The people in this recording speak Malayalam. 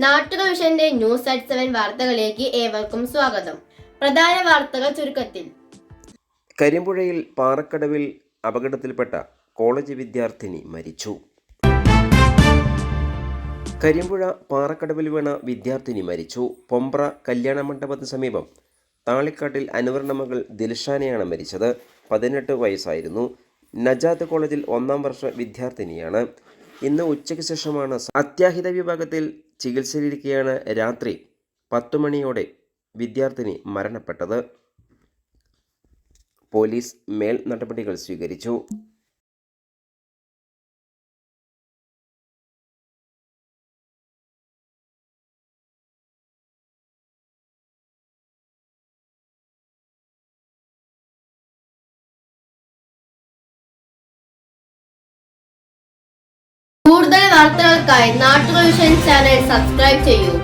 നാട്ടുക വിഷന്റെ ന്യൂസ് അറ്റ് 7 വാർത്തകളിലേക്ക് ഏവർക്കും സ്വാഗതം. പ്രധാന വാർത്തകൾ ചുരുക്കത്തിൽ. കരിമ്പുഴയിൽ പാറക്കടവിൽ അപകടത്തിൽപ്പെട്ട കോളേജ് വിദ്യാർത്ഥിനി മരിച്ചു. കരിമ്പുഴ പാറക്കടവിൽ വീണ വിദ്യാർത്ഥിനി മരിച്ചു. പൊമ്പ്ര കല്യാണ മണ്ഡപത്തിന് സമീപം താളിക്കാട്ടിൽ അൻവറിന്റെ മകൾ ദിൽഷാനയാണ് മരിച്ചത്. 18 വയസ്സായിരുന്നു. നജാത്ത് കോളേജിൽ 1ാം വർഷ വിദ്യാർത്ഥിനിയാണ്. ഇന്ന് ഉച്ചയ്ക്ക് ശേഷമാണ് അത്യാഹിത വിഭാഗത്തിൽ ചികിത്സയിലിരിക്കെയാണ് രാത്രി 10 മണിയോടെ വിദ്യാർത്ഥിനി മരണപ്പെട്ടത്. പോലീസ് മേൽ നടപടികൾ സ്വീകരിച്ചു. കൂടുതൽ വാർത്തകൾക്കായി നാട്ടുക വിഷൻ ചാനൽ സബ്സ്ക്രൈബ് ചെയ്യൂ.